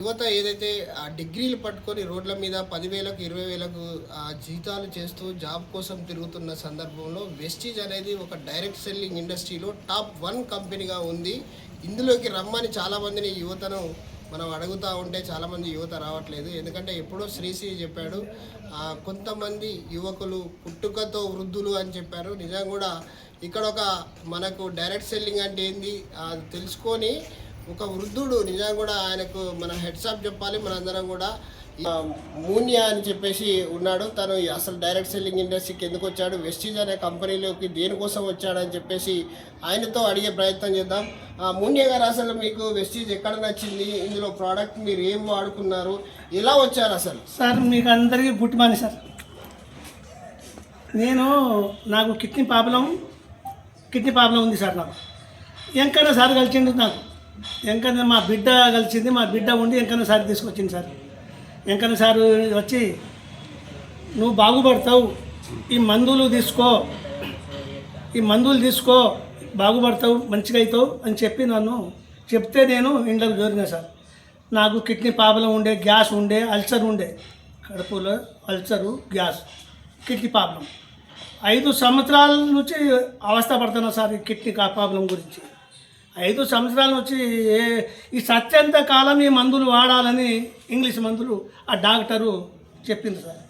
యువత ఏదైతే ఆ డిగ్రీలు పట్టుకొని రోడ్ల మీద 10,000కు 20,000కు జీతాలు చేస్తూ జాబ్ కోసం తిరుగుతున్న సందర్భంలో వెస్టీజ్ అనేది ఒక డైరెక్ట్ సెల్లింగ్ ఇండస్ట్రీలో టాప్ 1 కంపెనీగా ఉంది. ఇందులోకి రమ్మని చాలామందిని యువతను మనం అడుగుతూ ఉంటే చాలామంది యువత రావట్లేదు. ఎందుకంటే ఎప్పుడో శ్రీశ్రీ చెప్పాడు, కొంతమంది యువకులు పుట్టుకతో వృద్ధులు అని చెప్పారు. నిజంగా కూడా ఇక్కడ ఒక మనకు డైరెక్ట్ సెల్లింగ్ అంటే ఏంది తెలుసుకొని ఒక వృద్ధుడు నిజంగా కూడా ఆయనకు మన హెడ్సాప్ చెప్పాలి. మనందరం కూడా మూన్యా అని చెప్పేసి ఉన్నాడు. తను అసలు డైరెక్ట్ సెల్లింగ్ ఇండస్ట్రీకి ఎందుకు వచ్చాడు, వెస్టీజ్ అనే కంపెనీలోకి దేనికోసం వచ్చాడని చెప్పేసి ఆయనతో అడిగే ప్రయత్నం చేద్దాం. మూన్యా గారు, అసలు మీకు వెస్టీజ్ ఎక్కడ నచ్చింది, ఇందులో ప్రోడక్ట్ మీరు ఏం వాడుకున్నారు, ఎలా వచ్చారు అసలు? సార్ మీకు అందరికీ గుడ్ మార్నింగ్ సార్. నాకు కిడ్నీ ప్రాబ్లం ఉంది సార్. నాకు ఎంకన్నా సార్ కలిసిండు. నాకు ఎంకన్నా మా బిడ్డ కలిసింది. మా బిడ్డ ఉండి ఎంకన్నా సార్ తీసుకొచ్చింది సార్. ఎంకన్నా సారు వచ్చి నువ్వు బాగుపడతావు, ఈ మందులు తీసుకో బాగుపడతావు, మంచిగా అవుతావు అని చెప్పి నన్ను చెప్తే నేను ఇంట్లోకి జోరినా సార్. నాకు కిడ్నీ ప్రాబ్లం ఉండే, గ్యాస్ ఉండే, అల్సర్ ఉండే, కడుపులో అల్సరు, గ్యాస్, కిడ్నీ ప్రాబ్లం 5 సంవత్సరాల నుంచి అవస్థ పడుతున్నా సార్. ఈ కిడ్నీ ప్రాబ్లం గురించి 5 సంవత్సరాల నుంచి ఈ సత్యంత కాలం ఈ మందులు వాడాలని ఇంగ్లీష్ మందులు ఆ డాక్టరు చెప్పింది సార్.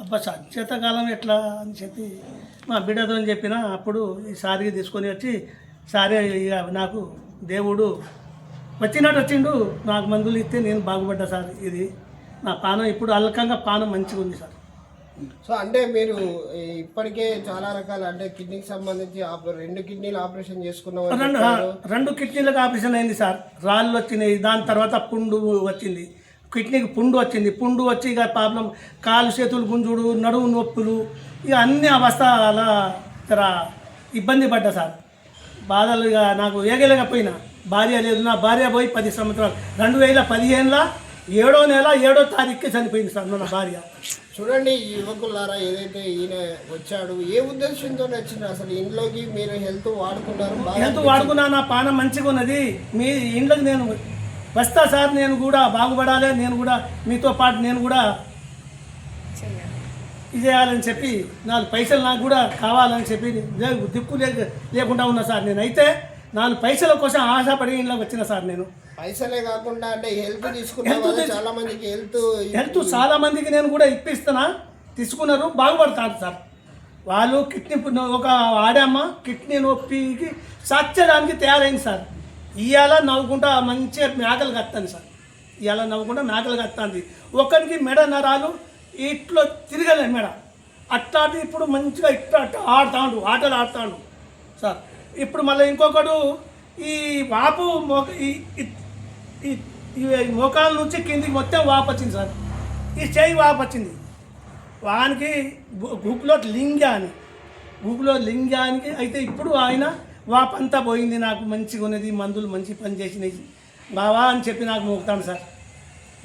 అబ్బా సత్యంత కాలం ఎట్లా అని చెప్పి మా బిడ్డతో చెప్పిన. అప్పుడు ఈ సారికి తీసుకొని వచ్చి సారే ఇక నాకు దేవుడు వచ్చిండు. నాకు మందులు ఇస్తే నేను బాగుపడ్డా సార్. ఇది నా పానం ఇప్పుడు అల్కంగా పానం మంచిగా ఉంది సార్. సో అంటే మీరు ఇప్పటికే చాలా రకాల అంటే కిడ్నీకి సంబంధించి 2 కిడ్నీలు ఆపరేషన్ చేసుకున్నాం. 2 కిడ్నీలకు ఆపరేషన్ అయింది సార్. రాళ్ళు వచ్చినాయి, దాని తర్వాత పుండు వచ్చింది, కిడ్నీకి పుండు వచ్చి ఇక ప్రాబ్లం, కాలు చేతులు గుంజుడు, నడుము నొప్పులు, ఇక అన్ని అవస్థ అలా జర ఇబ్బంది పడ్డా సార్. బాధలు ఇక నాకు ఏగలేకపోయినా. భార్య లేదు, నా భార్య పోయి 10 సంవత్సరాలు 2015లో 7వ నెల 7వ తారీఖుకి చనిపోయింది సార్ నా భార్య. చూడండి ఈ యువకులారా, ఏదైతే ఈయన వచ్చాడు ఏ ఉద్దేశంతో వచ్చింది అసలు ఇంట్లోకి? మీరు హెల్త్ వాడుకున్నా, నా పానం మంచిగా ఉన్నది. మీ ఇంట్లోకి నేను వస్తా సార్. నేను కూడా బాగుపడాలి, నేను కూడా మీతో పాటు నేను కూడా ఇది చేయాలని చెప్పి 4 పైసలు నాకు కూడా కావాలని చెప్పి దిక్కు లేకుండా ఉన్నా సార్. నేనైతే 4 పైసల కోసం ఆశపడి ఇంట్లోకి వచ్చిన సార్. నేను పైసలే కాకుండా అంటే హెల్త్ చాలా మందికి హెల్త్ చాలా మందికి నేను కూడా ఇప్పిస్తున్నా, తీసుకున్నారు, బాగుపడతారు సార్. వాళ్ళు కిడ్నీ ఒక ఆడమ్మ కిడ్నీ నొప్పికి సచ్చడానికి తయారైంది సార్. ఇవాళ నవ్వుకుంటా మంచిగా మేకలు కత్తాను సార్. ఇవాళ నవ్వుకుంటా మేకలు కత్తాంది. ఒకరికి మెడ నరాలు ఇట్లో తిరగలేదు మెడ, అట్లాంటి ఇప్పుడు మంచిగా ఇట్లా ఆటలు ఆడతాడు సార్. ఇప్పుడు మళ్ళీ ఇంకొకడు ఈ వాపు ఈ మోకాల నుంచి కిందికి మొత్తం వాపు వచ్చింది సార్. ఈ చెయ్యి వాపు వచ్చింది. వానికి గుగ్గులో లింగానికి అయితే ఇప్పుడు ఆయన వాపు అంతా పోయింది. నాకు మంచిగా ఉన్నది, మందులు మంచి పని చేసినాయి బావా అని చెప్పి నాకు మోగుతాను సార్.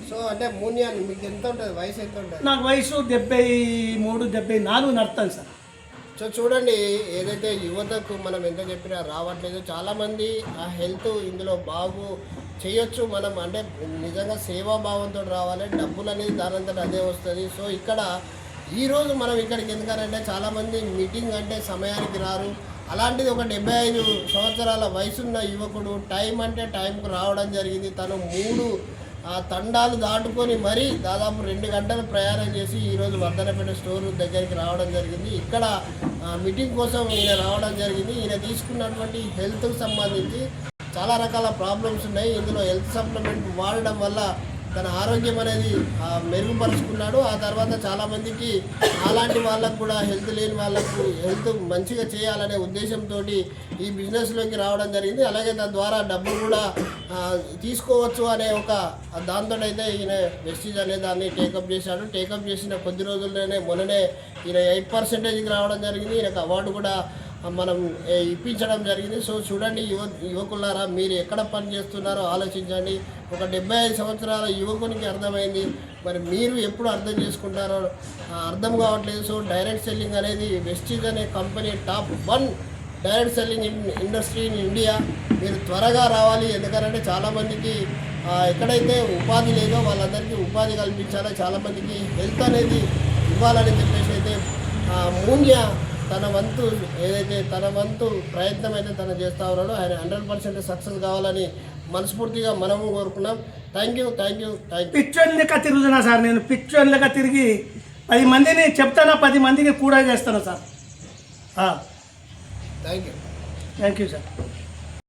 సో అంటే మూన్యా మీకు ఎంత ఉంటుంది, వయసు ఎంత ఉంటుంది? నాకు వయసు 73, 74 నడుతాను సార్. సో చూడండి, ఏదైతే యువతకు మనం ఎంత చెప్పినా రావట్లేదు. చాలామంది ఆ హెల్త్ ఇందులో బాగు చేయొచ్చు. మనం అంటే నిజంగా సేవాభావంతో రావాలి. డబ్బులు అనేది దానంతట అదే వస్తుంది. సో ఇక్కడ ఈరోజు మనం ఇక్కడికి ఎందుకనంటే చాలామంది మీటింగ్ అంటే సమయానికి రారు. అలాంటిది ఒక 75 సంవత్సరాల వయసున్న యువకుడు టైం అంటే టైంకు రావడం జరిగింది. తను 3 తండాలు దాటుకొని మరీ దాదాపు 2 గంటలు ప్రయాణం చేసి ఈరోజు వర్ధనపేట స్టోర్ దగ్గరికి రావడం జరిగింది. ఇక్కడ మీటింగ్ కోసం ఈయన రావడం జరిగింది. ఈయన తీసుకున్నటువంటి హెల్త్కి సంబంధించి చాలా రకాల ప్రాబ్లమ్స్ ఉన్నాయి. ఇందులో హెల్త్ సప్లిమెంట్ వాడడం వల్ల తన ఆరోగ్యం అనేది మెరుగుపరుచుకున్నాడు. ఆ తర్వాత చాలామందికి అలాంటి వాళ్ళకు కూడా హెల్త్ లేని వాళ్ళకు హెల్త్ మంచిగా చేయాలనే ఉద్దేశంతో ఈ బిజినెస్లోకి రావడం జరిగింది. అలాగే దాని ద్వారా డబ్బులు కూడా తీసుకోవచ్చు అనే ఒక దాంతో అయితే ఈయన వెస్టీజ్ అనే దాన్ని టేకప్ చేశాడు. టేకప్ చేసిన కొద్ది రోజుల్లోనే మొన్ననే ఈయన 8%కి రావడం జరిగింది. ఈయనకు అవార్డు కూడా మనం ఇప్పించడం జరిగింది. సో చూడండి యువకులారా, మీరు ఎక్కడ పని చేస్తున్నారో ఆలోచించండి. ఒక 75 సంవత్సరాల యువకునికి అర్థమైంది, మరి మీరు ఎప్పుడు అర్థం చేసుకుంటారో అర్థం కావట్లేదు. సో డైరెక్ట్ సెల్లింగ్ అనేది వెస్టీజ్ అనే company top 1 direct selling industry in India. మీరు త్వరగా రావాలి. ఎందుకంటే చాలామందికి ఎక్కడైతే ఉపాధి లేదో వాళ్ళందరికీ ఉపాధి కల్పించాలో, చాలామందికి హెల్త్ అనేది ఇవ్వాలని చెప్పేసి అయితే మూన్య తన వంతు ఏదైతే తన వంతు ప్రయత్నం అయితే తను చేస్తూ ఉన్నాడో ఆయన 100% సక్సెస్ కావాలని మనస్ఫూర్తిగా మనము కోరుకున్నాం. Thank you. పిచ్చోని లెక్క తిరుగుతున్నా సార్, నేను పిచ్చోని లెక్క తిరిగి 10 మందిని చెప్తానా, 10 మందికి కూడా చేస్తాను sir. Thank you thank you sir.